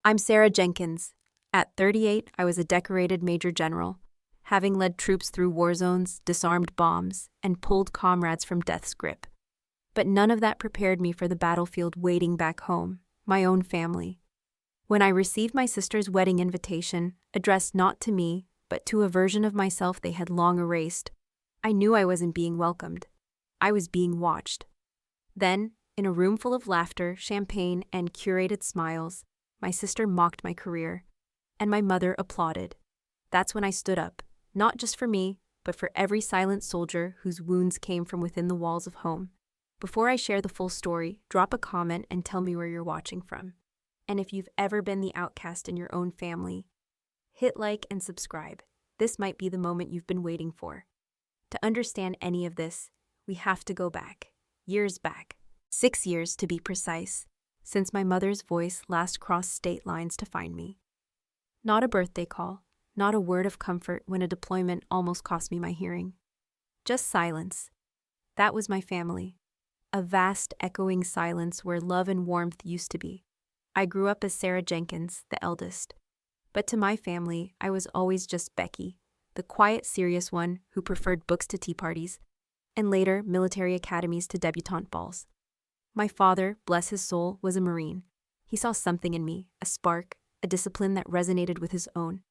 I'm Sarah Jenkins. At 38, I was a decorated Major General, having led troops through war zones, disarmed bombs, and pulled comrades from death's grip. But none of that prepared me for the battlefield waiting back home, my own family. When I received my sister's wedding invitation, addressed not to me, but to a version of myself they had long erased, I knew I wasn't being welcomed. I was being watched. Then, in a room full of laughter, champagne, and curated smiles, my sister mocked my career, and my mother applauded. That's when I stood up, not just for me, but for every silent soldier whose wounds came from within the walls of home. Before I share the full story, drop a comment and tell me where you're watching from. And if you've ever been the outcast in your own family, hit like and subscribe. This might be the moment you've been waiting for. To understand any of this, we have to go back, years back, 6 years to be precise, since my mother's voice last crossed state lines to find me. Not a birthday call, not a word of comfort when a deployment almost cost me my hearing. Just silence. That was my family. A vast, echoing silence where love and warmth used to be. I grew up as Sarah Jenkins, the eldest. But to my family, I was always just Becky, the quiet, serious one who preferred books to tea parties, and later military academies to debutante balls. My father, bless his soul, was a Marine. He saw something in me, a spark, a discipline that resonated with his own.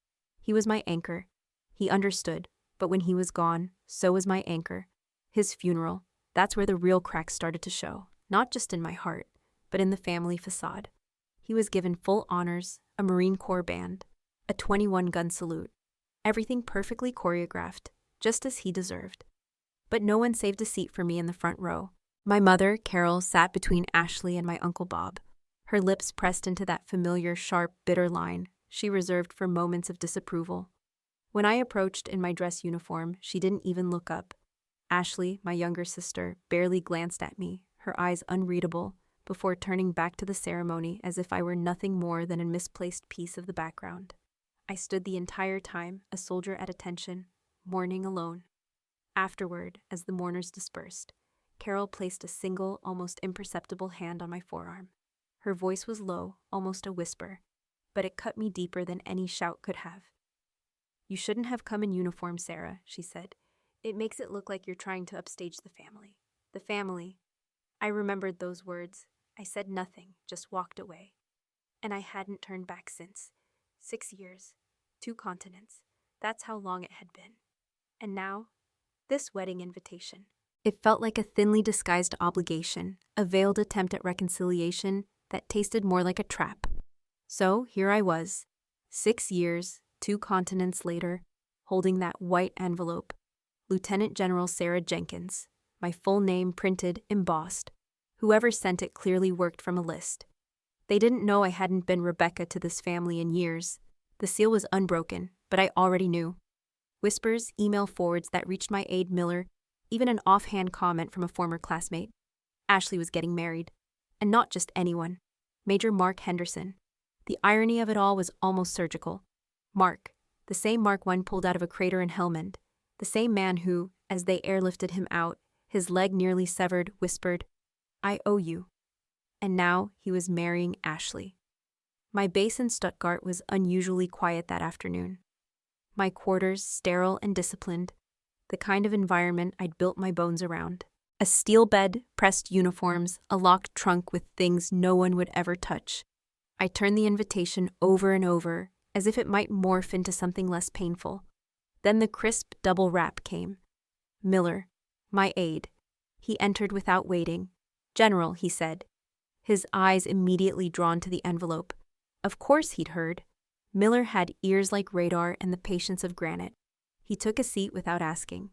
He was my anchor. He understood, but when he was gone, so was my anchor. His funeral, that's where the real cracks started to show, not just in my heart, but in the family facade. He was given full honors, a Marine Corps band, a 21-gun salute, everything perfectly choreographed, just as he deserved. But no one saved a seat for me in the front row. My mother, Carol, sat between Ashley and my Uncle Bob, her lips pressed into that familiar, sharp, bitter line she reserved for moments of disapproval. When I approached in my dress uniform, she didn't even look up. Ashley, my younger sister, barely glanced at me, her eyes unreadable, before turning back to the ceremony as if I were nothing more than a misplaced piece of the background. I stood the entire time, a soldier at attention, mourning alone. Afterward, as the mourners dispersed, Carol placed a single, almost imperceptible hand on my forearm. Her voice was low, almost a whisper, but it cut me deeper than any shout could have. "You shouldn't have come in uniform, Sarah," she said. "It makes it look like you're trying to upstage the family." The family. I remembered those words. I said nothing, just walked away. And I hadn't turned back since. 6 years, 2 continents. That's how long it had been. And now, this wedding invitation. It felt like a thinly disguised obligation, a veiled attempt at reconciliation that tasted more like a trap. So here I was, 6 years, 2 continents later, holding that white envelope. Lieutenant General Sarah Jenkins, my full name printed, embossed. Whoever sent it clearly worked from a list. They didn't know I hadn't been Rebecca to this family in years. The seal was unbroken, but I already knew. Whispers, email forwards that reached my aide Miller, even an offhand comment from a former classmate. Ashley was getting married. And not just anyone. Major Mark Henderson. The irony of it all was almost surgical. Mark, the same Mark I pulled out of a crater in Helmand. The same man who, as they airlifted him out, his leg nearly severed, whispered, "I owe you." And now he was marrying Ashley. My base in Stuttgart was unusually quiet that afternoon. My quarters sterile and disciplined, the kind of environment I'd built my bones around. A steel bed, pressed uniforms, a locked trunk with things no one would ever touch. I turned the invitation over and over, as if it might morph into something less painful. Then the crisp double wrap came. Miller, my aide. He entered without waiting. "General," he said, his eyes immediately drawn to the envelope. Of course he'd heard. Miller had ears like radar and the patience of granite. He took a seat without asking.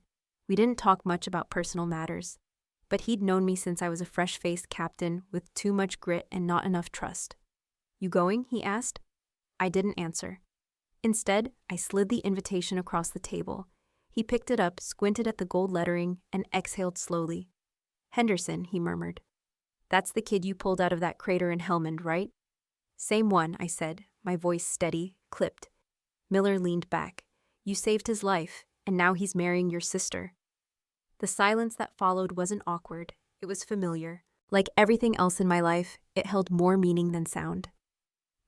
We didn't talk much about personal matters, but he'd known me since I was a fresh-faced captain with too much grit and not enough trust. "You going?" he asked. I didn't answer. Instead, I slid the invitation across the table. He picked it up, squinted at the gold lettering, and exhaled slowly. "Henderson," he murmured. "That's the kid you pulled out of that crater in Helmand, right?" "Same one," I said, my voice steady, clipped. Miller leaned back. "You saved his life, and now he's marrying your sister." The silence that followed wasn't awkward. It was familiar. Like everything else in my life, it held more meaning than sound.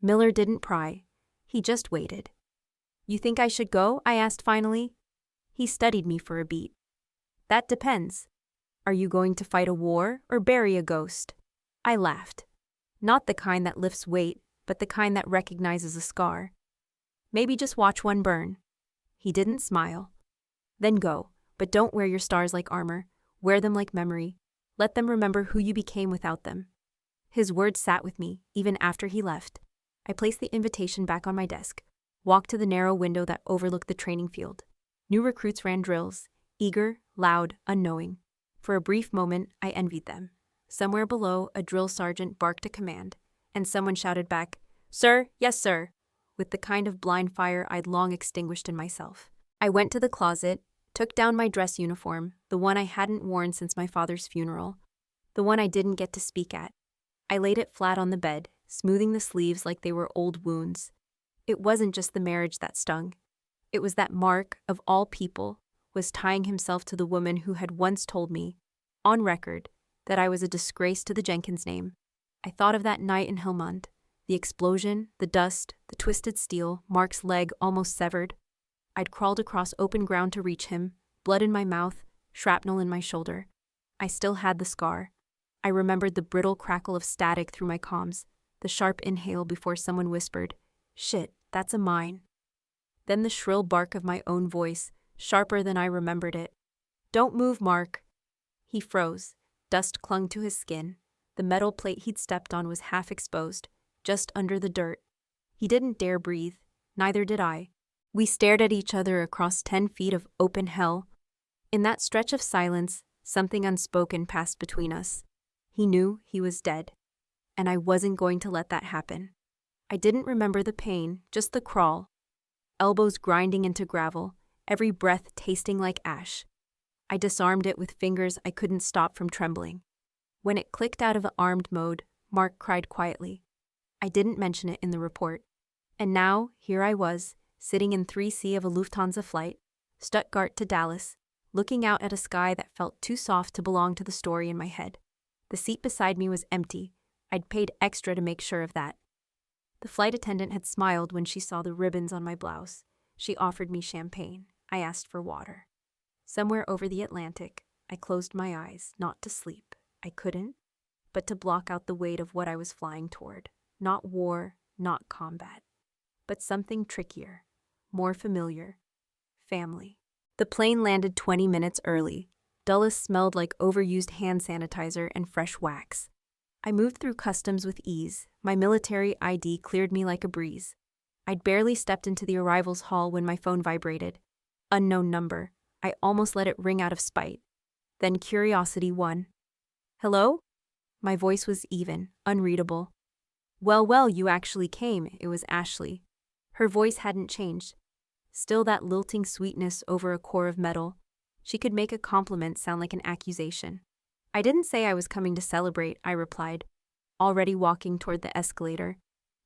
Miller didn't pry. He just waited. "You think I should go?" I asked finally. He studied me for a beat. "That depends. Are you going to fight a war or bury a ghost?" I laughed. Not the kind that lifts weight, but the kind that recognizes a scar. "Maybe just watch one burn." He didn't smile. "Then go, but don't wear your stars like armor. Wear them like memory. Let them remember who you became without them." His words sat with me, even after he left. I placed the invitation back on my desk, walked to the narrow window that overlooked the training field. New recruits ran drills, eager, loud, unknowing. For a brief moment, I envied them. Somewhere below, a drill sergeant barked a command, and someone shouted back, "Sir, yes sir," with the kind of blind fire I'd long extinguished in myself. I went to the closet, took down my dress uniform, the one I hadn't worn since my father's funeral, the one I didn't get to speak at. I laid it flat on the bed, smoothing the sleeves like they were old wounds. It wasn't just the marriage that stung. It was that Mark, of all people, was tying himself to the woman who had once told me, on record, that I was a disgrace to the Jenkins name. I thought of that night in Helmand, the explosion, the dust, the twisted steel, Mark's leg almost severed. I'd crawled across open ground to reach him, blood in my mouth, shrapnel in my shoulder. I still had the scar. I remembered the brittle crackle of static through my comms, the sharp inhale before someone whispered, "Shit, that's a mine." Then the shrill bark of my own voice, sharper than I remembered it. "Don't move, Mark." He froze. Dust clung to his skin. The metal plate he'd stepped on was half exposed, just under the dirt. He didn't dare breathe. Neither did I. We stared at each other across 10 feet of open hell. In that stretch of silence, something unspoken passed between us. He knew he was dead. And I wasn't going to let that happen. I didn't remember the pain, just the crawl. Elbows grinding into gravel, every breath tasting like ash. I disarmed it with fingers I couldn't stop from trembling. When it clicked out of armed mode, Mark cried quietly. I didn't mention it in the report. And now, here I was, sitting in 3C of a Lufthansa flight, Stuttgart to Dallas, looking out at a sky that felt too soft to belong to the story in my head. The seat beside me was empty. I'd paid extra to make sure of that. The flight attendant had smiled when she saw the ribbons on my blouse. She offered me champagne. I asked for water. Somewhere over the Atlantic, I closed my eyes, not to sleep. I couldn't, but to block out the weight of what I was flying toward. Not war, not combat, but something trickier, more familiar. Family. The plane landed 20 minutes early. Dulles smelled like overused hand sanitizer and fresh wax. I moved through customs with ease. My military ID cleared me like a breeze. I'd barely stepped into the arrivals hall when my phone vibrated. Unknown number. I almost let it ring out of spite. Then curiosity won. "Hello?" My voice was even, unreadable. Well, you actually came." It was Ashley. Her voice hadn't changed. Still that lilting sweetness over a core of metal. She could make a compliment sound like an accusation. "I didn't say I was coming to celebrate," I replied, already walking toward the escalator.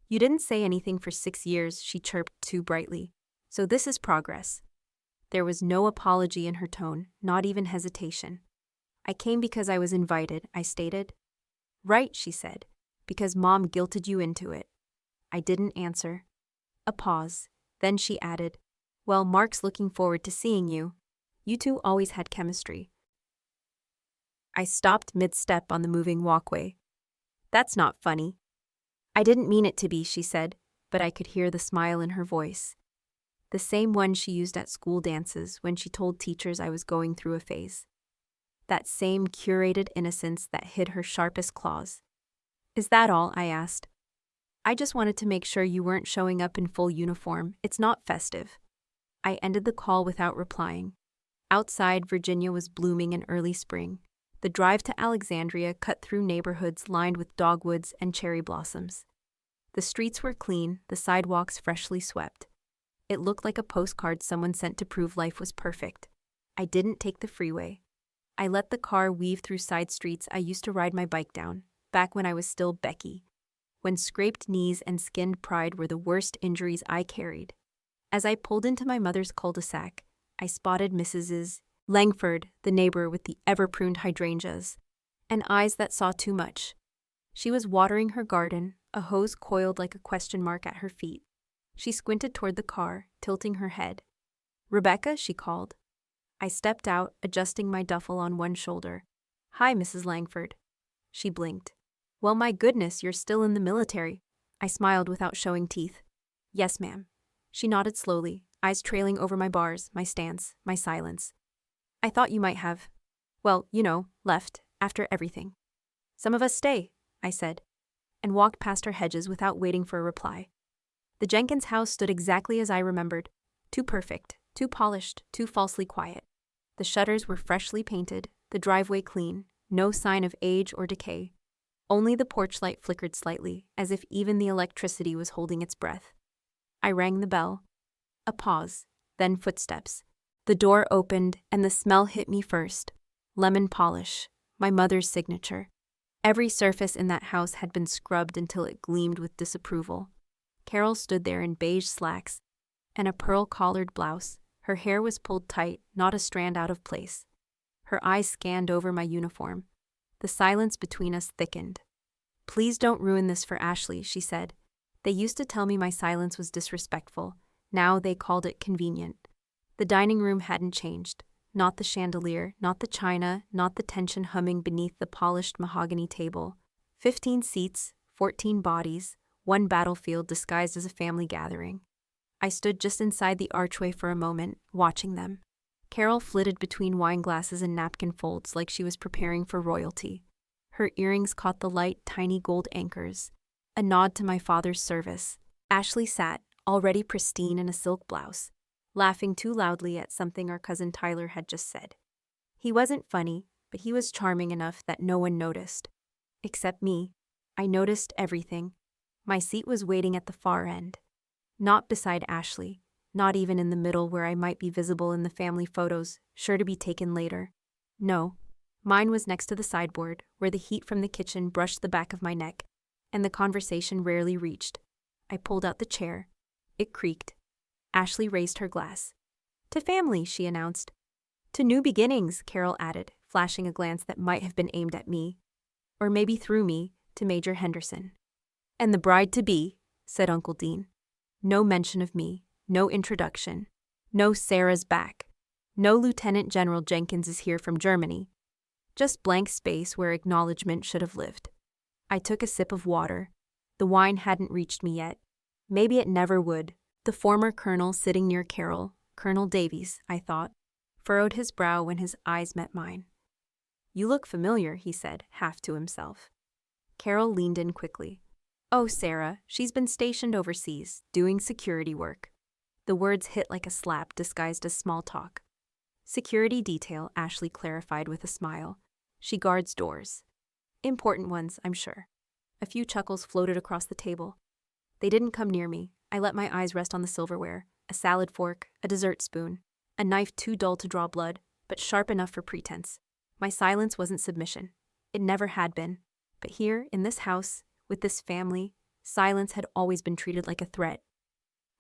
"You didn't say anything for 6 years," she chirped too brightly. "So this is progress." There was no apology in her tone, not even hesitation. "I came because I was invited," I stated. "Right," she said, "because Mom guilted you into it." I didn't answer. A pause. Then she added, "Well, Mark's looking forward to seeing you. You two always had chemistry." I stopped mid-step on the moving walkway. "That's not funny." "I didn't mean it to be," she said, but I could hear the smile in her voice. The same one she used at school dances when she told teachers I was going through a phase. That same curated innocence that hid her sharpest claws. "Is that all?" I asked. "I just wanted to make sure you weren't showing up in full uniform. It's not festive." I ended the call without replying. Outside, Virginia was blooming in early spring. The drive to Alexandria cut through neighborhoods lined with dogwoods and cherry blossoms. The streets were clean, the sidewalks freshly swept. It looked like a postcard someone sent to prove life was perfect. I didn't take the freeway. I let the car weave through side streets I used to ride my bike down, back when I was still Becky, when scraped knees and skinned pride were the worst injuries I carried. As I pulled into my mother's cul-de-sac, I spotted Mrs. Langford, the neighbor with the ever-pruned hydrangeas, and eyes that saw too much. She was watering her garden, a hose coiled like a question mark at her feet. She squinted toward the car, tilting her head. "Rebecca," she called. I stepped out, adjusting my duffel on one shoulder. "Hi, Mrs. Langford." She blinked. "Well, my goodness, you're still in the military." I smiled without showing teeth. "Yes, ma'am." She nodded slowly, eyes trailing over my bars, my stance, my silence. "I thought you might have, well, left, after everything." "Some of us stay," I said, and walked past her hedges without waiting for a reply. The Jenkins house stood exactly as I remembered. Too perfect, too polished, too falsely quiet. The shutters were freshly painted, the driveway clean, no sign of age or decay. Only the porch light flickered slightly, as if even the electricity was holding its breath. I rang the bell. A pause, then footsteps. The door opened, and the smell hit me first. Lemon polish, my mother's signature. Every surface in that house had been scrubbed until it gleamed with disapproval. Carol stood there in beige slacks and a pearl-collared blouse. Her hair was pulled tight, not a strand out of place. Her eyes scanned over my uniform. The silence between us thickened. "Please don't ruin this for Ashley," she said. They used to tell me my silence was disrespectful. Now they called it convenient. The dining room hadn't changed. Not the chandelier, not the china, not the tension humming beneath the polished mahogany table. 15 seats, 14 bodies, one battlefield disguised as a family gathering. I stood just inside the archway for a moment, watching them. Carol flitted between wine glasses and napkin folds like she was preparing for royalty. Her earrings caught the light, tiny gold anchors. A nod to my father's service. Ashley sat, already pristine in a silk blouse, laughing too loudly at something our cousin Tyler had just said. He wasn't funny, but he was charming enough that no one noticed. Except me. I noticed everything. My seat was waiting at the far end. Not beside Ashley, not even in the middle where I might be visible in the family photos, sure to be taken later. No, mine was next to the sideboard, where the heat from the kitchen brushed the back of my neck, and the conversation rarely reached. I pulled out the chair. It creaked. Ashley raised her glass. "To family," she announced. "To new beginnings," Carol added, flashing a glance that might have been aimed at me. Or maybe through me, to Major Henderson. "And the bride-to-be," said Uncle Dean. No mention of me, no introduction, no Sarah's back, no Lieutenant General Jenkins is here from Germany. Just blank space where acknowledgement should have lived. I took a sip of water. The wine hadn't reached me yet. Maybe it never would. The former colonel sitting near Carol, Colonel Davies, I thought, furrowed his brow when his eyes met mine. "You look familiar," he said, half to himself. Carol leaned in quickly. "Oh, Sarah, she's been stationed overseas, doing security work." The words hit like a slap disguised as small talk. "Security detail," Ashley clarified with a smile. "She guards doors. Important ones, I'm sure." A few chuckles floated across the table. They didn't come near me. I let my eyes rest on the silverware, a salad fork, a dessert spoon, a knife too dull to draw blood, but sharp enough for pretense. My silence wasn't submission. It never had been. But here, in this house, with this family, silence had always been treated like a threat.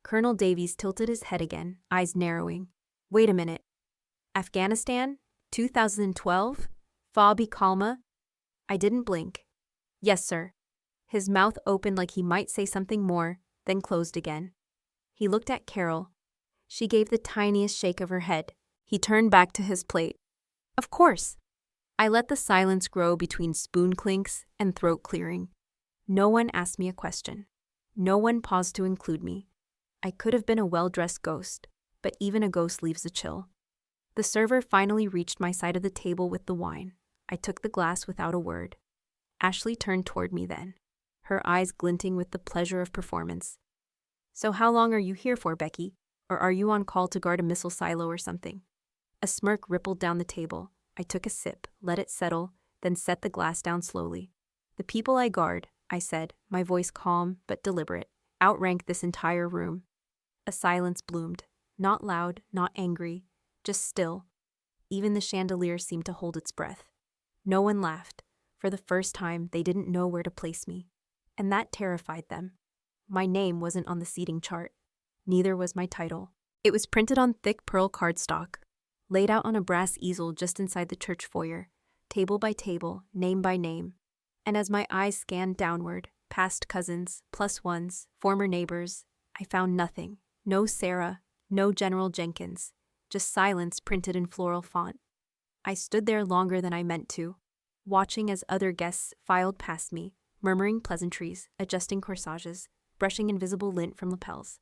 Colonel Davies tilted his head again, eyes narrowing. "Wait a minute. Afghanistan? 2012? Fabi Kalma?" I didn't blink. "Yes, sir." His mouth opened like he might say something more, then closed again. He looked at Carol. She gave the tiniest shake of her head. He turned back to his plate. "Of course." I let the silence grow between spoon clinks and throat clearing. No one asked me a question. No one paused to include me. I could have been a well-dressed ghost, but even a ghost leaves a chill. The server finally reached my side of the table with the wine. I took the glass without a word. Ashley turned toward me then, her eyes glinting with the pleasure of performance. "So how long are you here for, Becky? Or are you on call to guard a missile silo or something?" A smirk rippled down the table. I took a sip, let it settle, then set the glass down slowly. "The people I guard," I said, my voice calm but deliberate, "outrank this entire room." A silence bloomed, not loud, not angry, just still. Even the chandelier seemed to hold its breath. No one laughed. For the first time, they didn't know where to place me. And that terrified them. My name wasn't on the seating chart. Neither was my title. It was printed on thick pearl cardstock, laid out on a brass easel just inside the church foyer, table by table, name by name. And as my eyes scanned downward, past cousins, plus ones, former neighbors, I found nothing. No Sarah, no General Jenkins, just silence printed in floral font. I stood there longer than I meant to, watching as other guests filed past me, murmuring pleasantries, adjusting corsages, brushing invisible lint from lapels.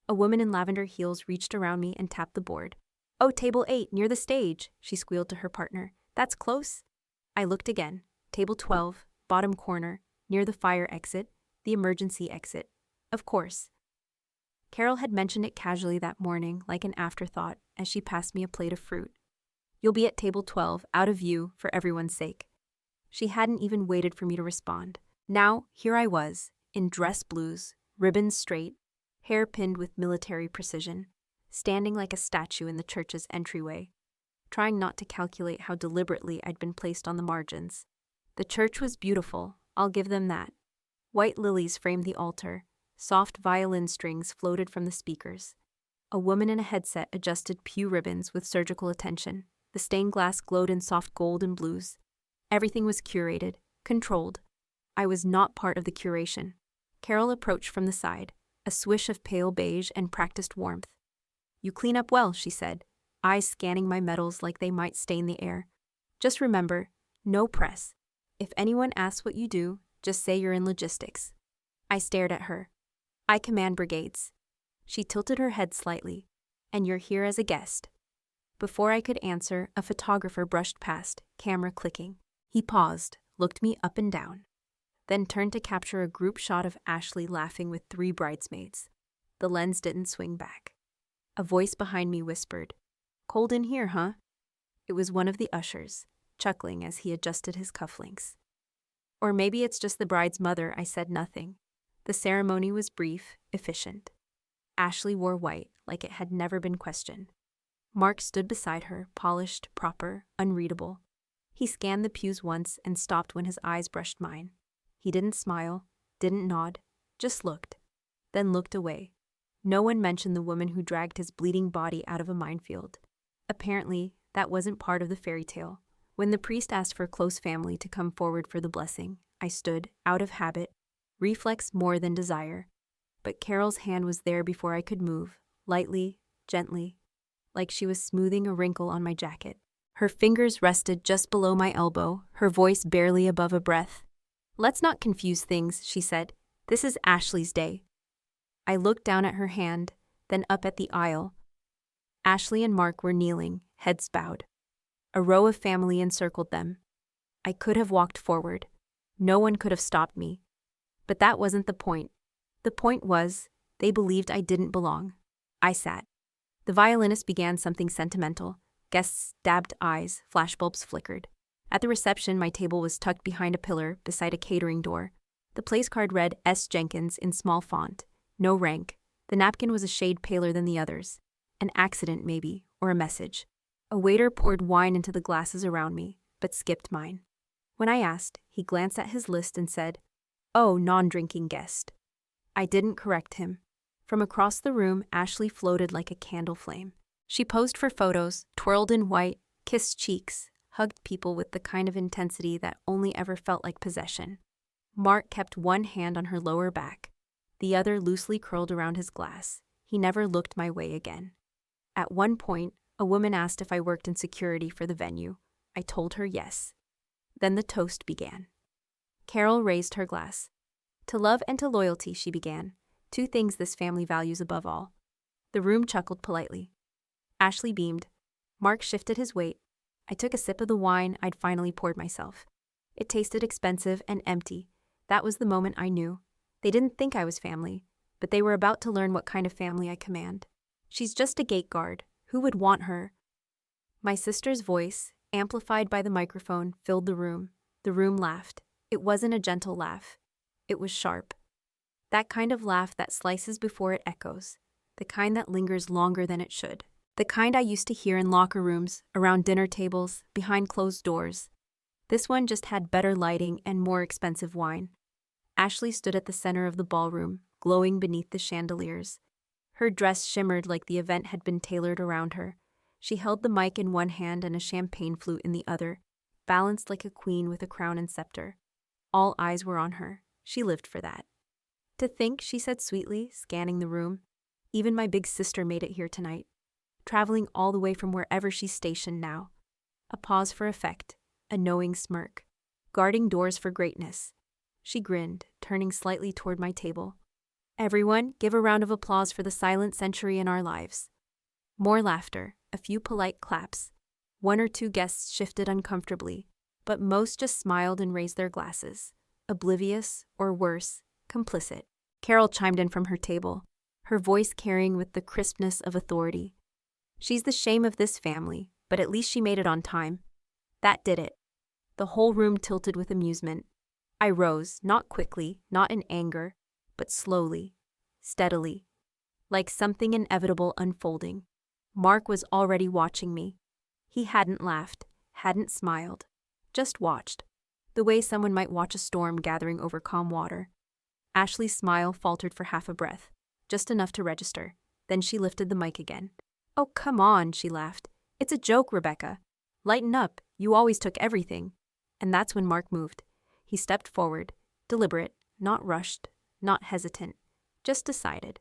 A woman in lavender heels reached around me and tapped the board. "Oh, table 8, near the stage," she squealed to her partner. "That's close." I looked again. Table 12, bottom corner, near the fire exit, the emergency exit. Of course. Carol had mentioned it casually that morning, like an afterthought, as she passed me a plate of fruit. "You'll be at table 12, out of view, for everyone's sake." She hadn't even waited for me to respond. Now, here I was, in dress blues, ribbons straight, hair pinned with military precision, standing like a statue in the church's entryway, trying not to calculate how deliberately I'd been placed on the margins. The church was beautiful, I'll give them that. White lilies framed the altar, soft violin strings floated from the speakers. A woman in a headset adjusted pew ribbons with surgical attention. The stained glass glowed in soft gold and blues. Everything was curated, controlled. I was not part of the curation. Carol approached from the side, a swish of pale beige and practiced warmth. "You clean up well," she said, eyes scanning my medals like they might stain the air. "Just remember, no press. If anyone asks what you do, just say you're in logistics." I stared at her. "I command brigades." She tilted her head slightly. "And you're here as a guest." Before I could answer, a photographer brushed past, camera clicking. He paused, looked me up and down, then turned to capture a group shot of Ashley laughing with 3 bridesmaids. The lens didn't swing back. A voice behind me whispered, "Cold in here, huh?" It was one of the ushers, chuckling as he adjusted his cufflinks. "Or maybe it's just the bride's mother," I said nothing. The ceremony was brief, efficient. Ashley wore white, like it had never been questioned. Mark stood beside her, polished, proper, unreadable. He scanned the pews once and stopped when his eyes brushed mine. He didn't smile, didn't nod, just looked, then looked away. No one mentioned the woman who dragged his bleeding body out of a minefield. Apparently, that wasn't part of the fairy tale. When the priest asked for close family to come forward for the blessing, I stood, out of habit, reflex more than desire. But Carol's hand was there before I could move, lightly, gently, like she was smoothing a wrinkle on my jacket. Her fingers rested just below my elbow, her voice barely above a breath. "Let's not confuse things," she said. "This is Ashley's day." I looked down at her hand, then up at the aisle. Ashley and Mark were kneeling, heads bowed. A row of family encircled them. I could have walked forward. No one could have stopped me. But that wasn't the point. The point was, they believed I didn't belong. I sat. The violinist began something sentimental. Guests dabbed eyes, flashbulbs flickered. At the reception, my table was tucked behind a pillar beside a catering door. The place card read S. Jenkins in small font. No rank. The napkin was a shade paler than the others. An accident, maybe, or a message. A waiter poured wine into the glasses around me, but skipped mine. When I asked, he glanced at his list and said, "Oh, non-drinking guest." I didn't correct him. From across the room, Ashley floated like a candle flame. She posed for photos, twirled in white, kissed cheeks, hugged people with the kind of intensity that only ever felt like possession. Mark kept one hand on her lower back, the other loosely curled around his glass. He never looked my way again. At one point, a woman asked if I worked in security for the venue. I told her yes. Then the toast began. Carol raised her glass. "To love and to loyalty," she began. "2 things this family values above all." The room chuckled politely. Ashley beamed. Mark shifted his weight. I took a sip of the wine I'd finally poured myself. It tasted expensive and empty. That was the moment I knew. They didn't think I was family, but they were about to learn what kind of family I command. "She's just a gate guard. Who would want her?" My sister's voice, amplified by the microphone, filled the room. The room laughed. It wasn't a gentle laugh. It was sharp. That kind of laugh that slices before it echoes. The kind that lingers longer than it should. The kind I used to hear in locker rooms, around dinner tables, behind closed doors. This one just had better lighting and more expensive wine. Ashley stood at the center of the ballroom, glowing beneath the chandeliers. Her dress shimmered like the event had been tailored around her. She held the mic in one hand and a champagne flute in the other, balanced like a queen with a crown and scepter. All eyes were on her. She lived for that. To think, she said sweetly, scanning the room. Even my big sister made it here tonight. Traveling all the way from wherever she's stationed now. A pause for effect, a knowing smirk. Guarding doors for greatness. She grinned, turning slightly toward my table. Everyone, give a round of applause for the silent century in our lives. More laughter, a few polite claps. One or two guests shifted uncomfortably, but most just smiled and raised their glasses. Oblivious, or worse, complicit. Carol chimed in from her table, her voice carrying with the crispness of authority. She's the shame of this family, but at least she made it on time. That did it. The whole room tilted with amusement. I rose, not quickly, not in anger, but slowly, steadily, like something inevitable unfolding. Mark was already watching me. He hadn't laughed, hadn't smiled, just watched, the way someone might watch a storm gathering over calm water. Ashley's smile faltered for half a breath, just enough to register. Then she lifted the mic again. "Oh, come on," she laughed. "It's a joke, Rebecca. Lighten up, you always took everything." And that's when Mark moved. He stepped forward, deliberate, not rushed, not hesitant, just decided.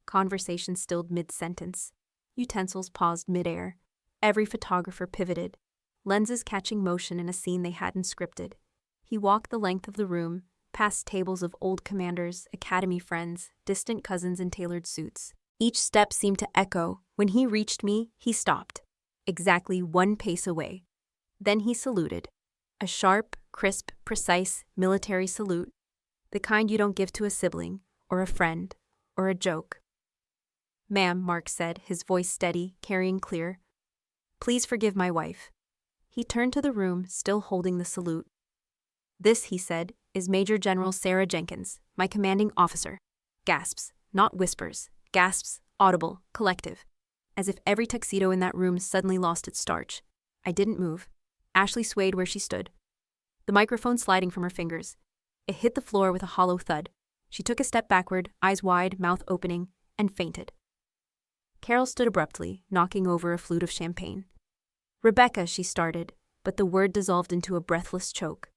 Conversation stilled mid-sentence. Utensils paused mid-air. Every photographer pivoted, lenses catching motion in a scene they hadn't scripted. He walked the length of the room, past tables of old commanders, academy friends, distant cousins in tailored suits. Each step seemed to echo. When he reached me, he stopped, exactly 1 pace away. Then he saluted. A sharp, crisp, precise military salute, the kind you don't give to a sibling, or a friend, or a joke. "Ma'am," Mark said, his voice steady, carrying clear. "Please forgive my wife." He turned to the room, still holding the salute. "This," he said, "is Major General Sarah Jenkins, my commanding officer." Gasps, not whispers, gasps, audible, collective, as if every tuxedo in that room suddenly lost its starch. I didn't move. Ashley swayed where she stood, the microphone sliding from her fingers. It hit the floor with a hollow thud. She took a step backward, eyes wide, mouth opening, and fainted. Carol stood abruptly, knocking over a flute of champagne. "Rebecca," she started, but the word dissolved into a breathless choke.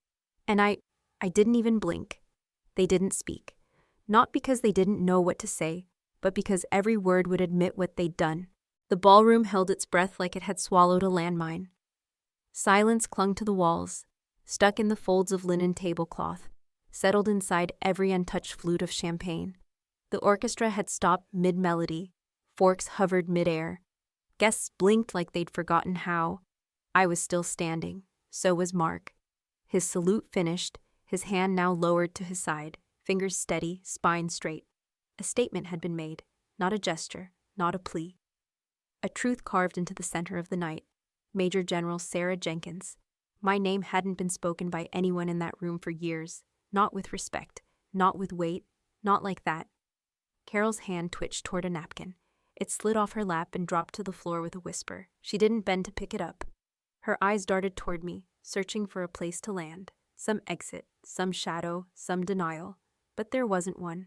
And I didn't even blink. They didn't speak. Not because they didn't know what to say, but because every word would admit what they'd done. The ballroom held its breath like it had swallowed a landmine. Silence clung to the walls, stuck in the folds of linen tablecloth, settled inside every untouched flute of champagne. The orchestra had stopped mid-melody. Forks hovered mid-air. Guests blinked like they'd forgotten how. I was still standing. So was Mark. His salute finished, his hand now lowered to his side, fingers steady, spine straight. A statement had been made, not a gesture, not a plea. A truth carved into the center of the night. Major General Sarah Jenkins. My name hadn't been spoken by anyone in that room for years, not with respect, not with weight, not like that. Carol's hand twitched toward a napkin. It slid off her lap and dropped to the floor with a whisper. She didn't bend to pick it up. Her eyes darted toward me, searching for a place to land. Some exit, some shadow, some denial. But there wasn't one.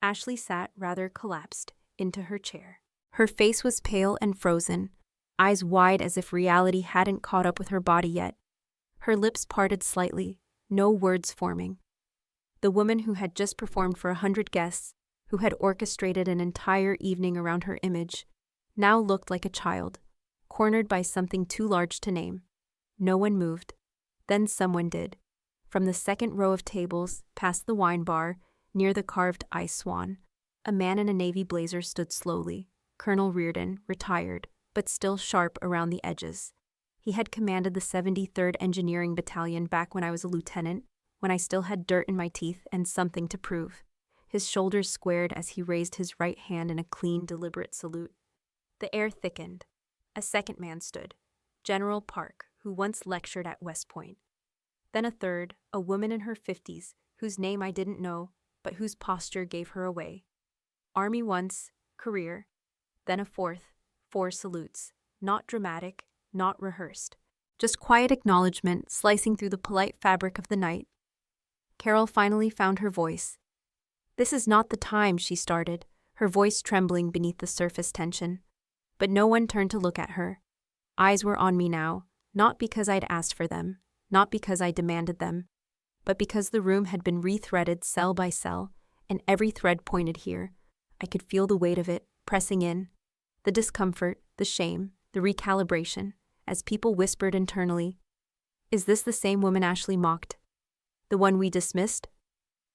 Ashley sat, rather collapsed, into her chair. Her face was pale and frozen, eyes wide as if reality hadn't caught up with her body yet. Her lips parted slightly, no words forming. The woman who had just performed for 100 guests, who had orchestrated an entire evening around her image, now looked like a child, cornered by something too large to name. No one moved. Then someone did. From the second row of tables, past the wine bar, near the carved ice swan, a man in a navy blazer stood slowly. Colonel Reardon, retired, but still sharp around the edges. He had commanded the 73rd Engineering Battalion back when I was a lieutenant, when I still had dirt in my teeth and something to prove. His shoulders squared as he raised his right hand in a clean, deliberate salute. The air thickened. A second man stood, General Park, who once lectured at West Point. Then a third, a woman in her 50s, whose name I didn't know, but whose posture gave her away. Army once, career. Then a fourth, 4 salutes, not dramatic, not rehearsed. Just quiet acknowledgement slicing through the polite fabric of the night. Carol finally found her voice. "This is not the time," she started, her voice trembling beneath the surface tension. But no one turned to look at her. Eyes were on me now, not because I'd asked for them, not because I demanded them, but because the room had been rethreaded cell by cell, and every thread pointed here, I could feel the weight of it pressing in, the discomfort, the shame, the recalibration, as people whispered internally, "Is this the same woman Ashley mocked? The one we dismissed?"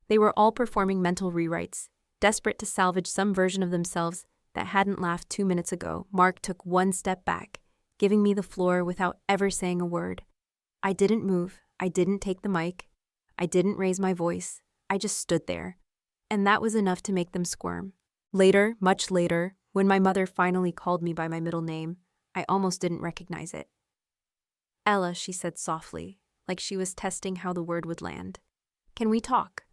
They were all performing mental rewrites, desperate to salvage some version of themselves that hadn't laughed 2 minutes ago. Mark took one step back, giving me the floor without ever saying a word. I didn't move, I didn't take the mic, I didn't raise my voice, I just stood there. And that was enough to make them squirm. Later, much later, when my mother finally called me by my middle name, I almost didn't recognize it. "Ella," she said softly, like she was testing how the word would land. "Can we talk?"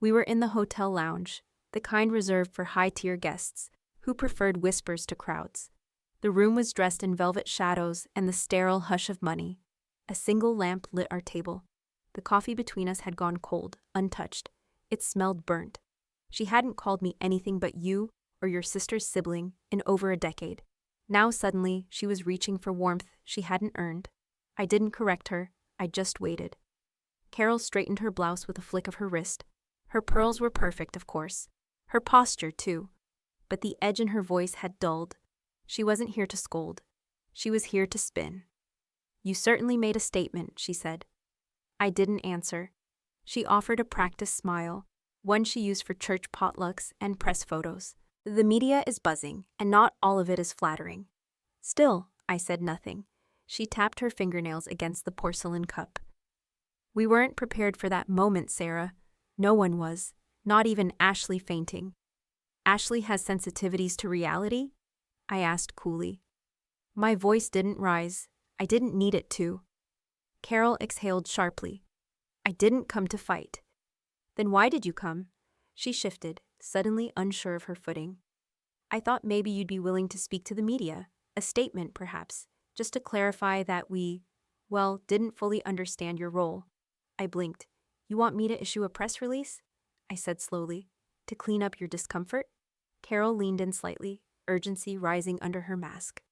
We were in the hotel lounge, the kind reserved for high-tier guests, who preferred whispers to crowds. The room was dressed in velvet shadows and the sterile hush of money. A single lamp lit our table. The coffee between us had gone cold, untouched. It smelled burnt. She hadn't called me anything but you or your sister's sibling in over a decade. Now suddenly, she was reaching for warmth she hadn't earned. I didn't correct her, I just waited. Carol straightened her blouse with a flick of her wrist. Her pearls were perfect, of course. Her posture, too. But the edge in her voice had dulled. She wasn't here to scold. She was here to spin. "You certainly made a statement," she said. I didn't answer. She offered a practice smile, one she used for church potlucks and press photos. "The media is buzzing, and not all of it is flattering." Still, I said nothing. She tapped her fingernails against the porcelain cup. "We weren't prepared for that moment, Sarah. No one was, not even Ashley fainting." "Ashley has sensitivities to reality?" I asked coolly. My voice didn't rise. I didn't need it to. Carol exhaled sharply. "I didn't come to fight." "Then why did you come?" She shifted, suddenly unsure of her footing. "I thought maybe you'd be willing to speak to the media, a statement perhaps, just to clarify that we, well, didn't fully understand your role." I blinked. "You want me to issue a press release?" I said slowly. "To clean up your discomfort?" Carol leaned in slightly, urgency rising under her mask.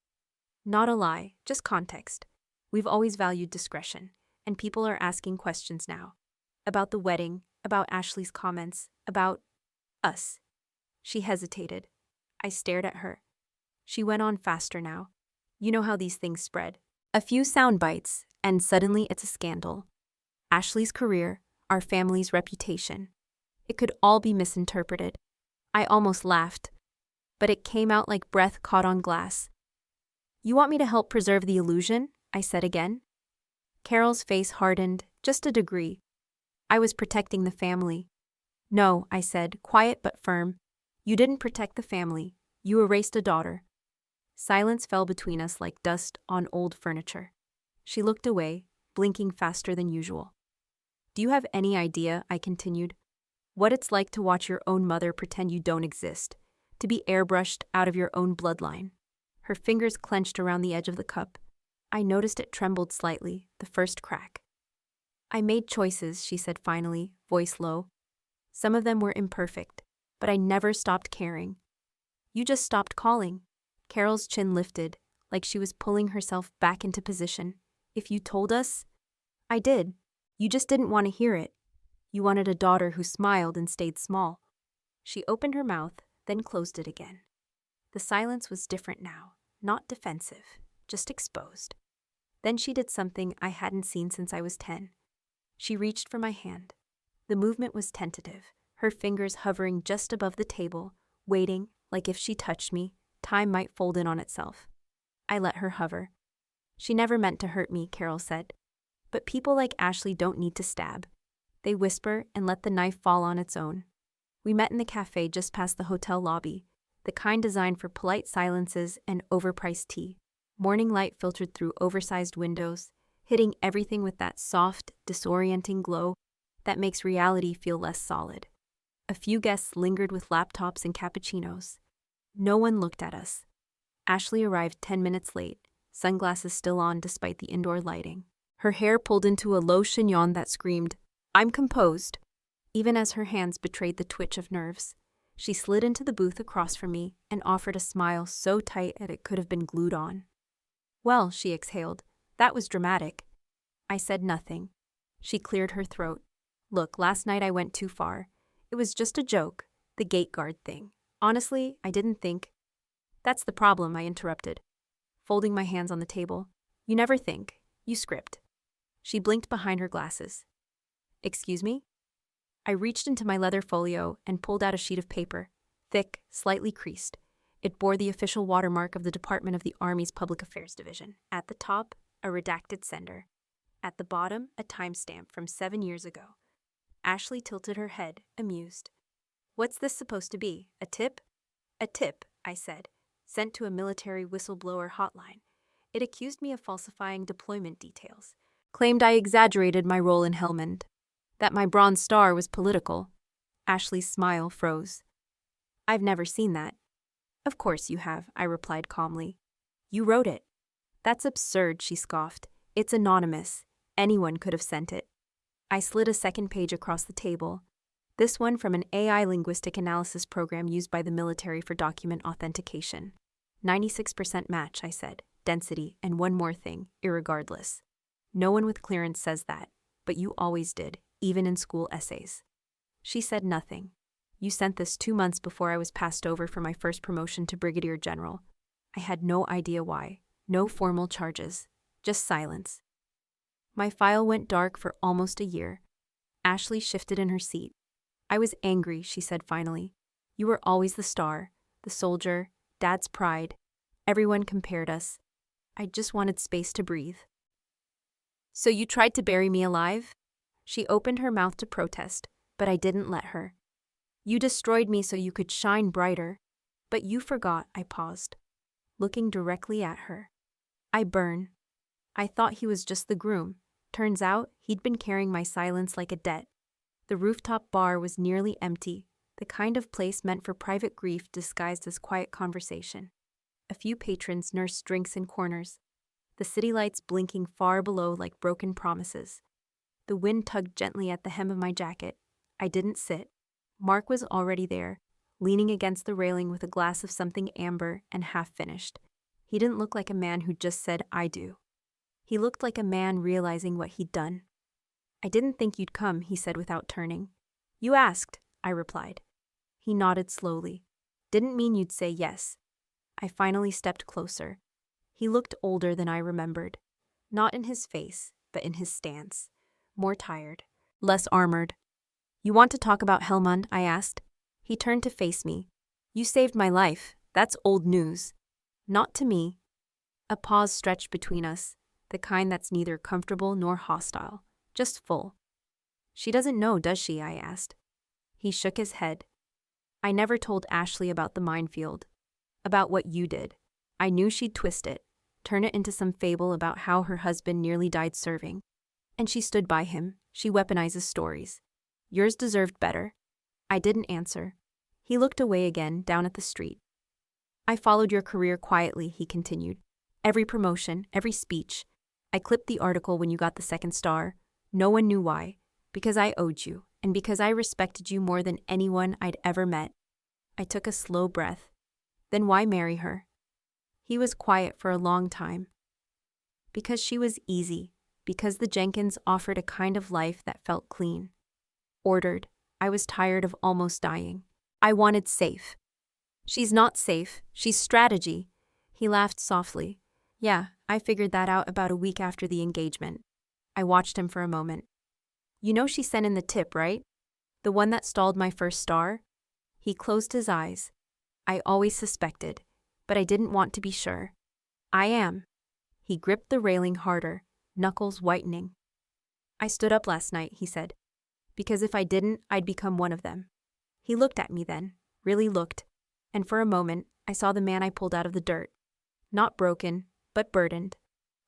"Not a lie, just context. We've always valued discretion, and people are asking questions now. About the wedding, about Ashley's comments, about us." She hesitated. I stared at her. She went on faster now. "You know how these things spread. A few sound bites, and suddenly it's a scandal. Ashley's career, our family's reputation. It could all be misinterpreted." I almost laughed, but it came out like breath caught on glass. "You want me to help preserve the illusion?" I said again. Carol's face hardened, just a degree. "I was protecting the family." "No," I said, quiet but firm. "You didn't protect the family. You erased a daughter." Silence fell between us like dust on old furniture. She looked away, blinking faster than usual. "Do you have any idea," I continued, "what it's like to watch your own mother pretend you don't exist, to be airbrushed out of your own bloodline?" Her fingers clenched around the edge of the cup. I noticed it trembled slightly, the first crack. "I made choices," she said finally, voice low. "Some of them were imperfect, but I never stopped caring." "You just stopped calling." Carol's chin lifted, like she was pulling herself back into position. "If you told us—" "I did. You just didn't want to hear it. You wanted a daughter who smiled and stayed small." She opened her mouth, then closed it again. The silence was different now, not defensive, just exposed. Then she did something I hadn't seen since I was 10. She reached for my hand. The movement was tentative, her fingers hovering just above the table, waiting, like if she touched me, time might fold in on itself. I let her hover. "She never meant to hurt me," Carol said. "But people like Ashley don't need to stab. They whisper and let the knife fall on its own." We met in the cafe just past the hotel lobby, the kind designed for polite silences and overpriced tea. Morning light filtered through oversized windows, hitting everything with that soft, disorienting glow that makes reality feel less solid. A few guests lingered with laptops and cappuccinos. No one looked at us. Ashley arrived 10 minutes late, sunglasses still on despite the indoor lighting. Her hair pulled into a low chignon that screamed, "I'm composed," even as her hands betrayed the twitch of nerves. She slid into the booth across from me and offered a smile so tight that it could have been glued on. "Well," she exhaled, "that was dramatic." I said nothing. She cleared her throat. Look, last night I went too far. It was just a joke, the gate guard thing. Honestly, I didn't think. That's the problem, I interrupted, folding my hands on the table. You never think. You script. She blinked behind her glasses. Excuse me? I reached into my leather folio and pulled out a sheet of paper, thick, slightly creased. It bore the official watermark of the Department of the Army's Public Affairs Division. At the top, a redacted sender. At the bottom, a timestamp from 7 years ago. Ashley tilted her head, amused. What's this supposed to be? A tip? A tip, I said, sent to a military whistleblower hotline. It accused me of falsifying deployment details, claimed I exaggerated my role in Helmand, that my Bronze Star was political. Ashley's smile froze. I've never seen that. Of course you have, I replied calmly. You wrote it. That's absurd, she scoffed. It's anonymous. Anyone could have sent it. I slid a second page across the table. This one from an AI linguistic analysis program used by the military for document authentication. 96% match, I said. Density, and one more thing, irregardless. No one with clearance says that, but you always did, even in school essays. She said nothing. You sent this 2 months before I was passed over for my first promotion to Brigadier General. I had no idea why. No formal charges. Just silence. My file went dark for almost a year. Ashley shifted in her seat. I was angry, she said finally. You were always the star, the soldier, Dad's pride. Everyone compared us. I just wanted space to breathe. So you tried to bury me alive? She opened her mouth to protest, but I didn't let her. You destroyed me so you could shine brighter. But you forgot, I paused, looking directly at her. I burn. I thought he was just the groom. Turns out, he'd been carrying my silence like a debt. The rooftop bar was nearly empty, the kind of place meant for private grief disguised as quiet conversation. A few patrons nursed drinks in corners, the city lights blinking far below like broken promises. The wind tugged gently at the hem of my jacket. I didn't sit. Mark was already there, leaning against the railing with a glass of something amber and half-finished. He didn't look like a man who just said, I do. He looked like a man realizing what he'd done. I didn't think you'd come, he said without turning. You asked, I replied. He nodded slowly. Didn't mean you'd say yes. I finally stepped closer. He looked older than I remembered. Not in his face, but in his stance. More tired. Less armored. You want to talk about Helmand? I asked. He turned to face me. You saved my life. That's old news. Not to me. A pause stretched between us, the kind that's neither comfortable nor hostile, just full. She doesn't know, does she? I asked. He shook his head. I never told Ashley about the minefield, about what you did. I knew she'd twist it, turn it into some fable about how her husband nearly died serving. And she stood by him. She weaponizes stories. Yours deserved better. I didn't answer. He looked away again, down at the street. I followed your career quietly, he continued. Every promotion, every speech. I clipped the article when you got the 2nd star. No one knew why. Because I owed you, and because I respected you more than anyone I'd ever met. I took a slow breath. Then why marry her? He was quiet for a long time. Because she was easy. Because the Jenkins offered a kind of life that felt clean. Ordered. I was tired of almost dying. I wanted safe. She's not safe. She's strategy. He laughed softly. Yeah, I figured that out about a week after the engagement. I watched him for a moment. You know she sent in the tip, right? The one that stalled my 1st star? He closed his eyes. I always suspected, but I didn't want to be sure. I am. He gripped the railing harder, knuckles whitening. I stood up last night, he said, because if I didn't, I'd become one of them. He looked at me then, really looked, and for a moment, I saw the man I pulled out of the dirt. Not broken, but burdened.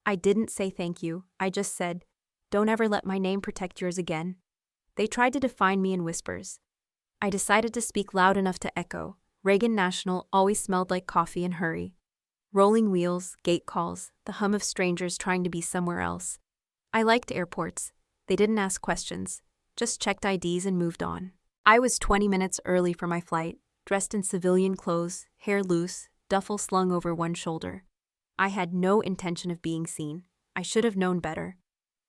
I didn't say thank you, I just said, don't ever let my name protect yours again. They tried to define me in whispers. I decided to speak loud enough to echo. Reagan National always smelled like coffee and hurry. Rolling wheels, gate calls, the hum of strangers trying to be somewhere else. I liked airports. They didn't ask questions, just checked IDs and moved on. I was 20 minutes early for my flight, dressed in civilian clothes, hair loose, duffel slung over one shoulder. I had no intention of being seen. I should have known better.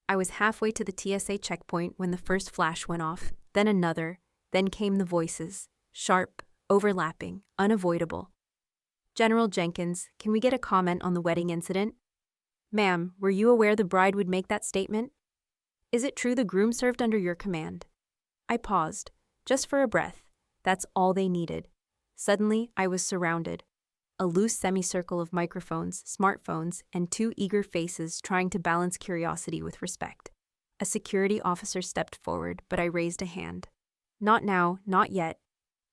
I was halfway to the TSA checkpoint when the first flash went off, then another, then came the voices, sharp, overlapping, unavoidable. General Jenkins, can we get a comment on the wedding incident? Ma'am, were you aware the bride would make that statement? Is it true the groom served under your command? I paused, just for a breath. That's all they needed. Suddenly, I was surrounded. A loose semicircle of microphones, smartphones, and two eager faces trying to balance curiosity with respect. A security officer stepped forward, but I raised a hand. Not now, not yet.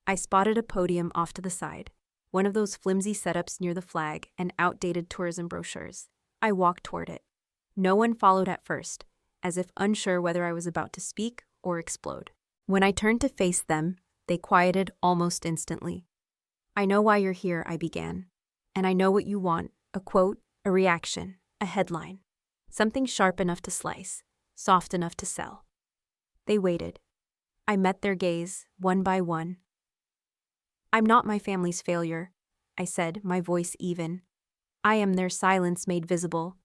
I spotted a podium off to the side, one of those flimsy setups near the flag and outdated tourism brochures. I walked toward it. No one followed at first, as if unsure whether I was about to speak or explode. When I turned to face them, they quieted almost instantly. I know why you're here, I began. And I know what you want, a quote, a reaction, a headline. Something sharp enough to slice, soft enough to sell. They waited. I met their gaze, one by one. I'm not my family's failure, I said, my voice even. I am their silence made visible.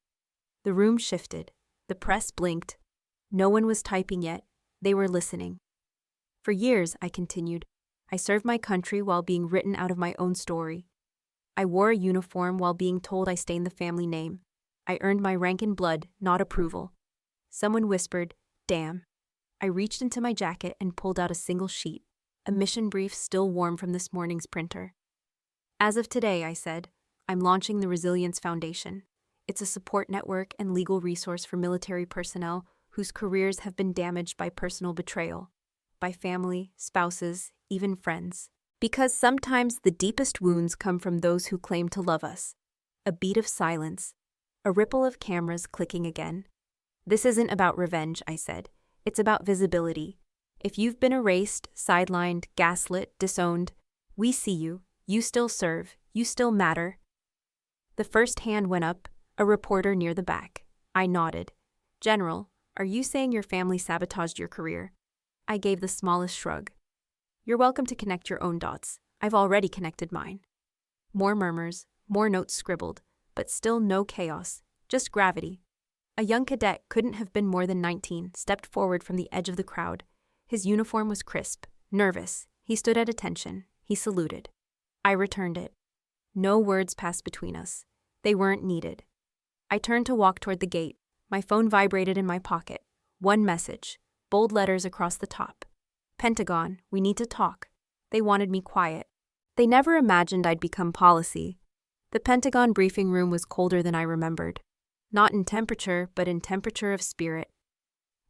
The room shifted. The press blinked. No one was typing yet. They were listening. For years, I continued, I served my country while being written out of my own story. I wore a uniform while being told I stained the family name. I earned my rank in blood, not approval. Someone whispered, damn. I reached into my jacket and pulled out a single sheet, a mission brief still warm from this morning's printer. As of today, I said, I'm launching the Resilience Foundation. It's a support network and legal resource for military personnel whose careers have been damaged by personal betrayal, by family, spouses, even friends. Because sometimes the deepest wounds come from those who claim to love us. A beat of silence, a ripple of cameras clicking again. This isn't about revenge, I said. It's about visibility. If you've been erased, sidelined, gaslit, disowned, we see you. You still serve. You still matter. The first hand went up, a reporter near the back. I nodded. General, are you saying your family sabotaged your career? I gave the smallest shrug. You're welcome to connect your own dots. I've already connected mine. More murmurs, more notes scribbled, but still no chaos, just gravity. A young cadet couldn't have been more than 19, stepped forward from the edge of the crowd. His uniform was crisp, nervous. He stood at attention. He saluted. I returned it. No words passed between us. They weren't needed. I turned to walk toward the gate. My phone vibrated in my pocket. One message, bold letters across the top. Pentagon, we need to talk. They wanted me quiet. They never imagined I'd become policy. The Pentagon briefing room was colder than I remembered. Not in temperature, but in temperature of spirit.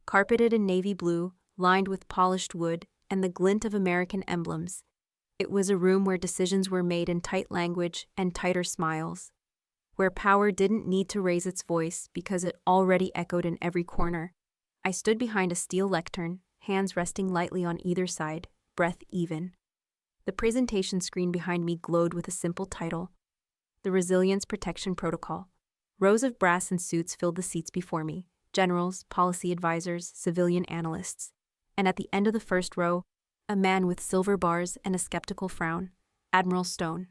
Carpeted in navy blue, lined with polished wood, and the glint of American emblems. It was a room where decisions were made in tight language and tighter smiles. Where power didn't need to raise its voice because it already echoed in every corner. I stood behind a steel lectern, hands resting lightly on either side, breath even. The presentation screen behind me glowed with a simple title, The Resilience Protection Protocol. Rows of brass and suits filled the seats before me, generals, policy advisors, civilian analysts. And at the end of the first row, a man with silver bars and a skeptical frown, Admiral Stone.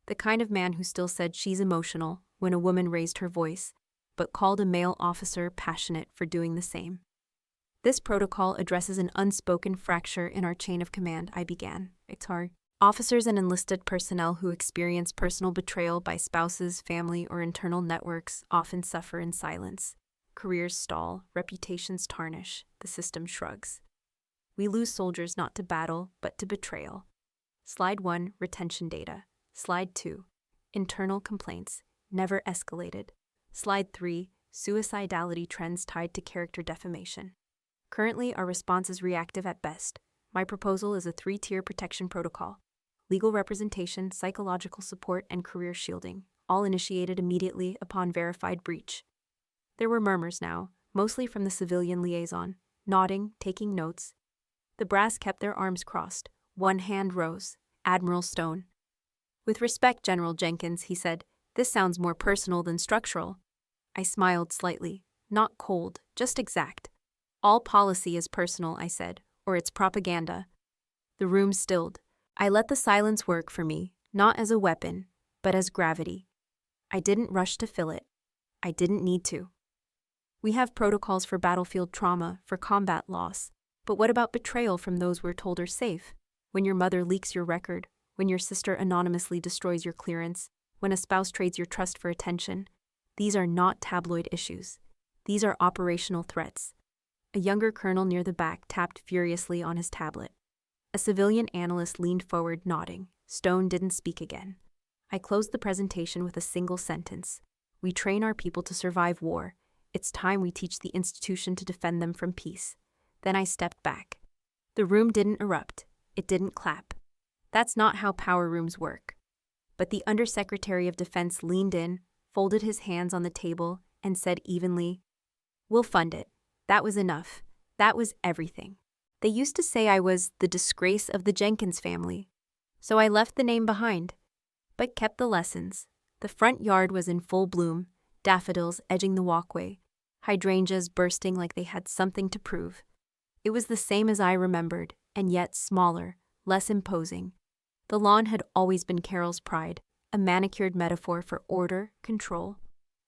The kind of man who still said she's emotional when a woman raised her voice, but called a male officer passionate for doing the same. This protocol addresses an unspoken fracture in our chain of command, I began. It's hard. Officers and enlisted personnel who experience personal betrayal by spouses, family, or internal networks often suffer in silence. Careers stall, reputations tarnish, the system shrugs. We lose soldiers not to battle, but to betrayal. Slide 1, retention data. Slide 2, internal complaints, never escalated. Slide 3, suicidality trends tied to character defamation. Currently, our response is reactive at best. My proposal is a 3-tier protection protocol. Legal representation, psychological support, and career shielding, all initiated immediately upon verified breach. There were murmurs now, mostly from the civilian liaison, nodding, taking notes. The brass kept their arms crossed. One hand rose. Admiral Stone. With respect, General Jenkins, he said, this sounds more personal than structural. I smiled slightly. Not cold, just exact. All policy is personal, I said, or it's propaganda. The room stilled. I let the silence work for me, not as a weapon, but as gravity. I didn't rush to fill it. I didn't need to. We have protocols for battlefield trauma, for combat loss. But what about betrayal from those we're told are safe? When your mother leaks your record, when your sister anonymously destroys your clearance, when a spouse trades your trust for attention. These are not tabloid issues. These are operational threats. A younger colonel near the back tapped furiously on his tablet. A civilian analyst leaned forward, nodding. Stone didn't speak again. I closed the presentation with a single sentence. We train our people to survive war. It's time we teach the institution to defend them from peace. Then I stepped back. The room didn't erupt. It didn't clap. That's not how power rooms work. But the Undersecretary of Defense leaned in, folded his hands on the table, and said evenly, "We'll fund it. That was enough. That was everything. They used to say I was the disgrace of the Jenkins family. So I left the name behind, but kept the lessons. The front yard was in full bloom, daffodils edging the walkway, hydrangeas bursting like they had something to prove. It was the same as I remembered, and yet smaller, less imposing. The lawn had always been Carol's pride, a manicured metaphor for order, control.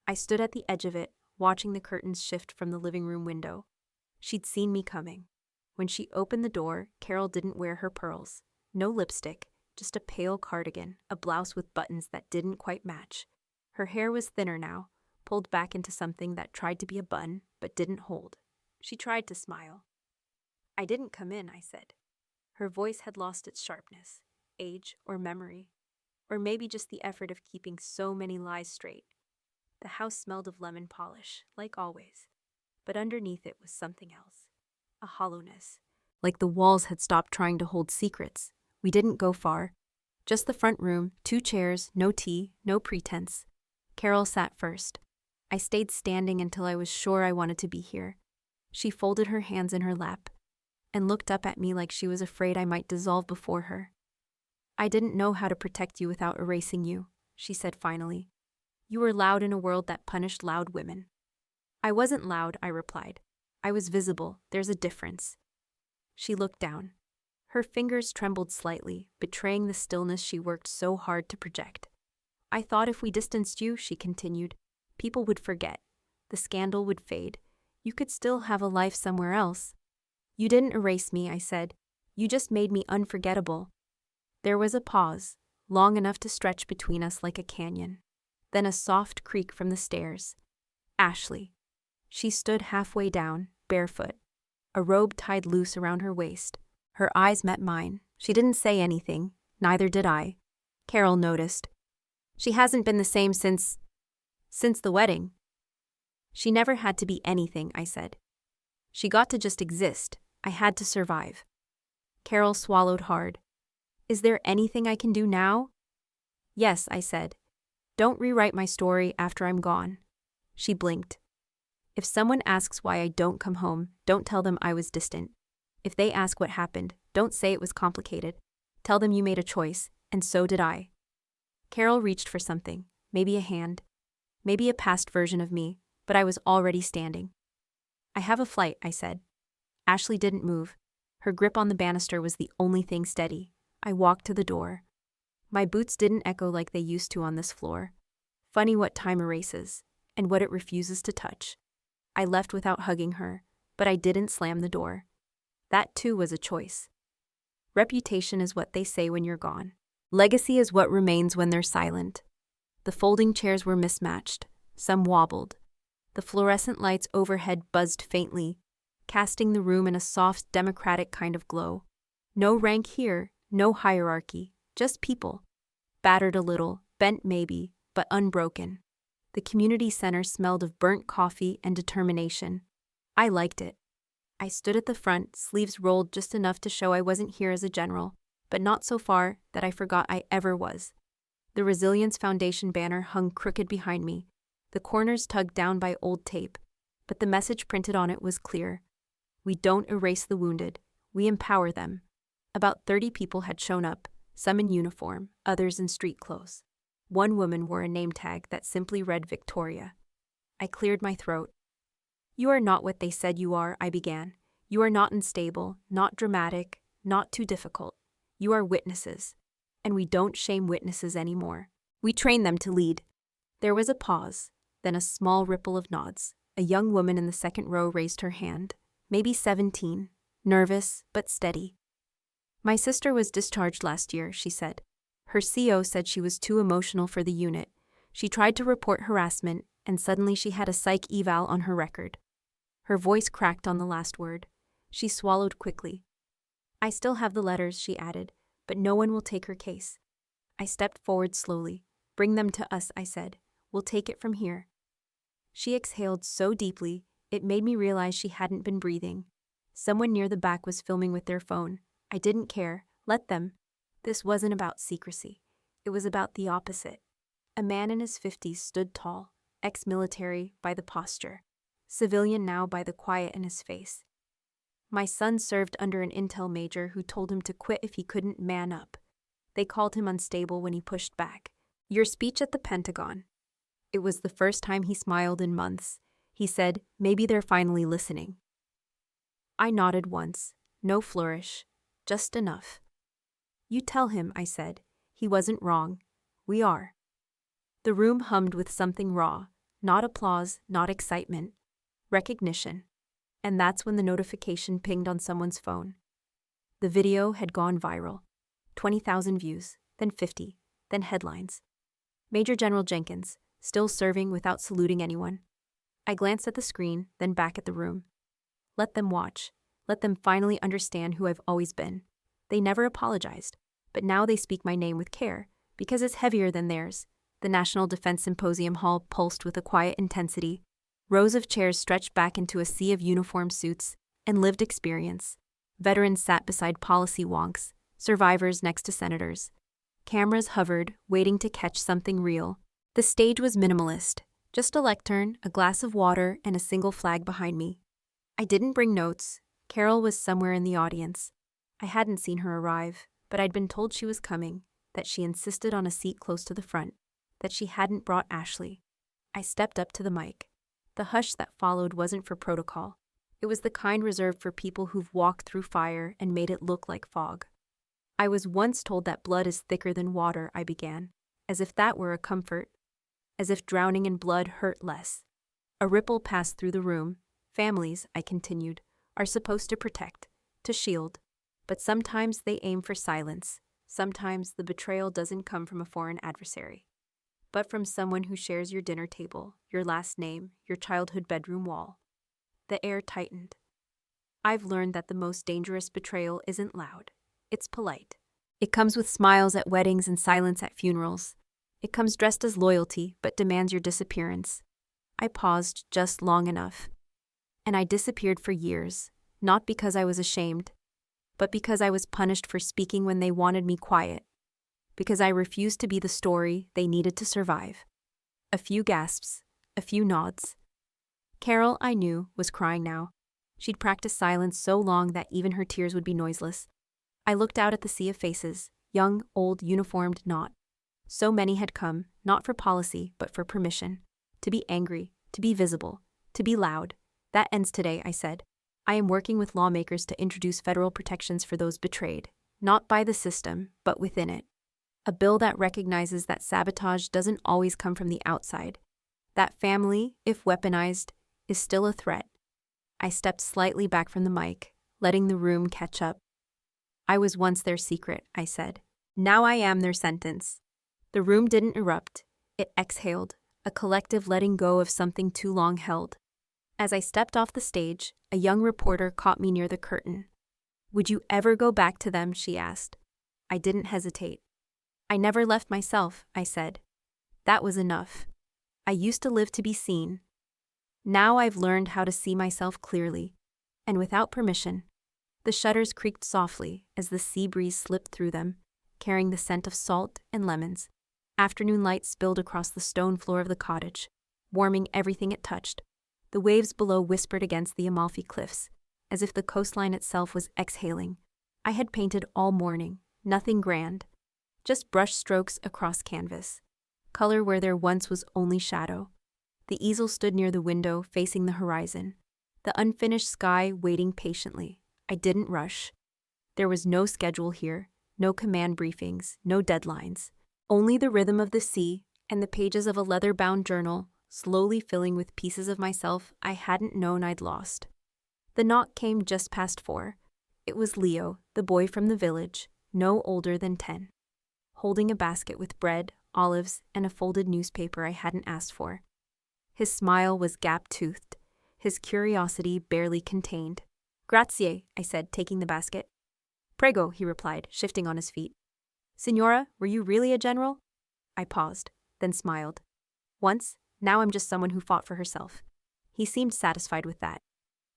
I stood at the edge of it, watching the curtains shift from the living room window. She'd seen me coming. When she opened the door, Carol didn't wear her pearls. No lipstick, just a pale cardigan, a blouse with buttons that didn't quite match. Her hair was thinner now, pulled back into something that tried to be a bun, but didn't hold. She tried to smile. "I didn't come in," I said. Her voice had lost its sharpness. Age or memory, or maybe just the effort of keeping so many lies straight. The house smelled of lemon polish, like always, but underneath it was something else, a hollowness, like the walls had stopped trying to hold secrets. We didn't go far, just the front room, 2 chairs, no tea, no pretense. Carol sat first. I stayed standing until I was sure I wanted to be here. She folded her hands in her lap and looked up at me like she was afraid I might dissolve before her. "I didn't know how to protect you without erasing you," she said finally. "You were loud in a world that punished loud women." "I wasn't loud," I replied. "I was visible. There's a difference." She looked down. Her fingers trembled slightly, betraying the stillness she worked so hard to project. "I thought if we distanced you," she continued, "people would forget. The scandal would fade. You could still have a life somewhere else." "You didn't erase me," I said. "You just made me unforgettable." There was a pause, long enough to stretch between us like a canyon. Then a soft creak from the stairs. Ashley. She stood halfway down, barefoot, a robe tied loose around her waist. Her eyes met mine. She didn't say anything, neither did I. Carol noticed. "She hasn't been the same since the wedding." "She never had to be anything," I said. "She got to just exist. I had to survive." Carol swallowed hard. "Is there anything I can do now?" "Yes," I said. "Don't rewrite my story after I'm gone." She blinked. "If someone asks why I don't come home, don't tell them I was distant. If they ask what happened, don't say it was complicated. Tell them you made a choice, and so did I." Carol reached for something, maybe a hand, maybe a past version of me, but I was already standing. "I have a flight," I said. Ashley didn't move. Her grip on the banister was the only thing steady. I walked to the door. My boots didn't echo like they used to on this floor. Funny what time erases, and what it refuses to touch. I left without hugging her, but I didn't slam the door. That too was a choice. Reputation is what they say when you're gone. Legacy is what remains when they're silent. The folding chairs were mismatched. Some wobbled. The fluorescent lights overhead buzzed faintly, casting the room in a soft, democratic kind of glow. No rank here, no hierarchy, just people. Battered a little, bent maybe, but unbroken. The community center smelled of burnt coffee and determination. I liked it. I stood at the front, sleeves rolled just enough to show I wasn't here as a general, but not so far that I forgot I ever was. The Resilience Foundation banner hung crooked behind me, the corners tugged down by old tape, but the message printed on it was clear. We don't erase the wounded, we empower them. About 30 people had shown up, some in uniform, others in street clothes. One woman wore a name tag that simply read Victoria. I cleared my throat. "You are not what they said you are," I began. "You are not unstable, not dramatic, not too difficult. You are witnesses. And we don't shame witnesses anymore. We train them to lead." There was a pause, then a small ripple of nods. A young woman in the second row raised her hand, maybe 17, nervous but steady. My sister was discharged last year, she said. Her CO said she was too emotional for the unit. She tried to report harassment, and suddenly she had a psych eval on her record. Her voice cracked on the last word. She swallowed quickly. I still have the letters, she added, but no one will take her case. I stepped forward slowly. Bring them to us, I said. We'll take it from here. She exhaled so deeply, it made me realize she hadn't been breathing. Someone near the back was filming with their phone. I didn't care. Let them. This wasn't about secrecy. It was about the opposite. A man in his 50s stood tall, ex-military by the posture, civilian now by the quiet in his face. My son served under an intel major who told him to quit if he couldn't man up. They called him unstable when he pushed back. Your speech at the Pentagon. It was the first time he smiled in months. He said, maybe they're finally listening. I nodded once. No flourish. Just enough. You tell him, I said. He wasn't wrong. We are. The room hummed with something raw. Not applause, not excitement. Recognition. And that's when the notification pinged on someone's phone. The video had gone viral. 20,000 views, then 50, then headlines. Major General Jenkins, still serving without saluting anyone. I glanced at the screen, then back at the room. Let them watch. Let them finally understand who I've always been. They never apologized, but now they speak my name with care, because it's heavier than theirs. The National Defense Symposium Hall pulsed with a quiet intensity. Rows of chairs stretched back into a sea of uniform suits and lived experience. Veterans sat beside policy wonks, survivors next to senators. Cameras hovered, waiting to catch something real. The stage was minimalist. Just a lectern, a glass of water, and a single flag behind me. I didn't bring notes. Carol was somewhere in the audience. I hadn't seen her arrive, but I'd been told she was coming, that she insisted on a seat close to the front, that she hadn't brought Ashley. I stepped up to the mic. The hush that followed wasn't for protocol. It was the kind reserved for people who've walked through fire and made it look like fog. I was once told that blood is thicker than water, I began, as if that were a comfort, as if drowning in blood hurt less. A ripple passed through the room. Families, I continued, are supposed to protect, to shield. But sometimes they aim for silence. Sometimes the betrayal doesn't come from a foreign adversary, but from someone who shares your dinner table, your last name, your childhood bedroom wall. The air tightened. I've learned that the most dangerous betrayal isn't loud. It's polite. It comes with smiles at weddings and silence at funerals. It comes dressed as loyalty, but demands your disappearance. I paused just long enough. And I disappeared for years, not because I was ashamed, but because I was punished for speaking when they wanted me quiet, because I refused to be the story they needed to survive. A few gasps, a few nods. Carol, I knew, was crying now. She'd practiced silence so long that even her tears would be noiseless. I looked out at the sea of faces, young, old, uniformed, not. So many had come, not for policy, but for permission. To be angry, to be visible, to be loud. That ends today, I said. I am working with lawmakers to introduce federal protections for those betrayed, not by the system, but within it. A bill that recognizes that sabotage doesn't always come from the outside. That family, if weaponized, is still a threat. I stepped slightly back from the mic, letting the room catch up. I was once their secret, I said. Now I am their sentence. The room didn't erupt. It exhaled, a collective letting go of something too long held. As I stepped off the stage, a young reporter caught me near the curtain. Would you ever go back to them, she asked. I didn't hesitate. I never left myself, I said. That was enough. I used to live to be seen. Now I've learned how to see myself clearly, and without permission. The shutters creaked softly as the sea breeze slipped through them, carrying the scent of salt and lemons. Afternoon light spilled across the stone floor of the cottage, warming everything it touched. The waves below whispered against the Amalfi cliffs, as if the coastline itself was exhaling. I had painted all morning, nothing grand, just brush strokes across canvas, color where there once was only shadow. The easel stood near the window, facing the horizon, the unfinished sky waiting patiently. I didn't rush. There was no schedule here, no command briefings, no deadlines, only the rhythm of the sea and the pages of a leather-bound journal slowly filling with pieces of myself I hadn't known I'd lost. The knock came just past 4. It was Leo, the boy from the village, no older than 10, holding a basket with bread, olives, and a folded newspaper I hadn't asked for. His smile was gap-toothed, his curiosity barely contained. "Grazie," I said, taking the basket. "Prego," he replied, shifting on his feet. "Signora, were you really a general?" I paused, then smiled. "Once, now I'm just someone who fought for herself." He seemed satisfied with that.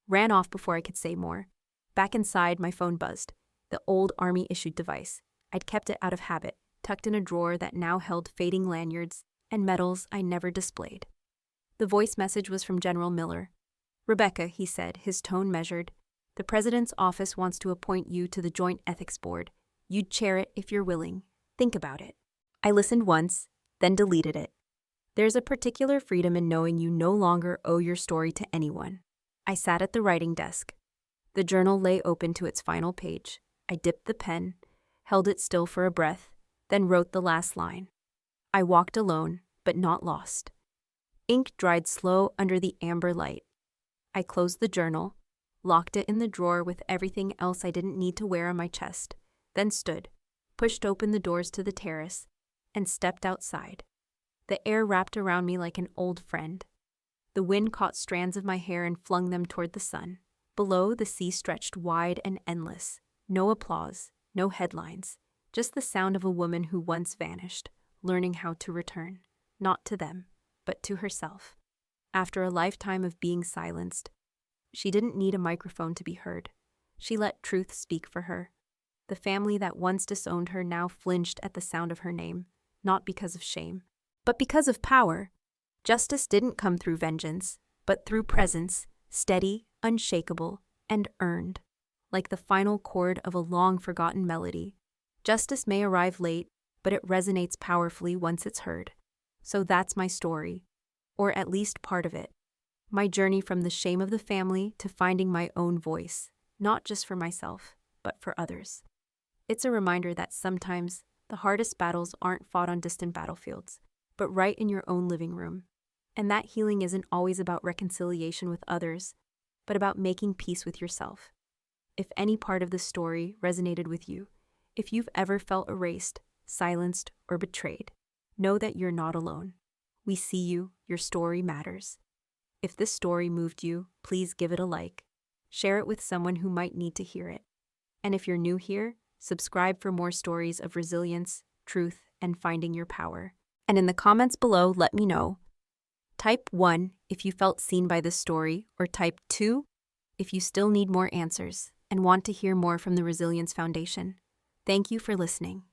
Ran off before I could say more. Back inside, my phone buzzed. The old army-issued device. I'd kept it out of habit, tucked in a drawer that now held fading lanyards and medals I never displayed. The voice message was from General Miller. "Rebecca," he said, his tone measured, "the President's office wants to appoint you to the Joint Ethics Board. You'd chair it if you're willing. Think about it." I listened once, then deleted it. There's a particular freedom in knowing you no longer owe your story to anyone. I sat at the writing desk. The journal lay open to its final page. I dipped the pen, held it still for a breath, then wrote the last line. I walked alone, but not lost. Ink dried slow under the amber light. I closed the journal, locked it in the drawer with everything else I didn't need to wear on my chest, then stood, pushed open the doors to the terrace, and stepped outside. The air wrapped around me like an old friend. The wind caught strands of my hair and flung them toward the sun. Below, the sea stretched wide and endless. No applause, no headlines, just the sound of a woman who once vanished, learning how to return, not to them, but to herself. After a lifetime of being silenced, she didn't need a microphone to be heard. She let truth speak for her. The family that once disowned her now flinched at the sound of her name, not because of shame, but because of power. Justice didn't come through vengeance, but through presence, steady, unshakable, and earned. Like the final chord of a long-forgotten melody. Justice may arrive late, but it resonates powerfully once it's heard. So that's my story, or at least part of it. My journey from the shame of the family to finding my own voice, not just for myself, but for others. It's a reminder that sometimes the hardest battles aren't fought on distant battlefields, but right in your own living room. And that healing isn't always about reconciliation with others, but about making peace with yourself. If any part of the story resonated with you, if you've ever felt erased, silenced, or betrayed, know that you're not alone. We see you, your story matters. If this story moved you, please give it a like. Share it with someone who might need to hear it. And if you're new here, subscribe for more stories of resilience, truth, and finding your power. And in the comments below, let me know. Type 1 if you felt seen by this story, or type 2 if you still need more answers and want to hear more from the Resilience Foundation. Thank you for listening.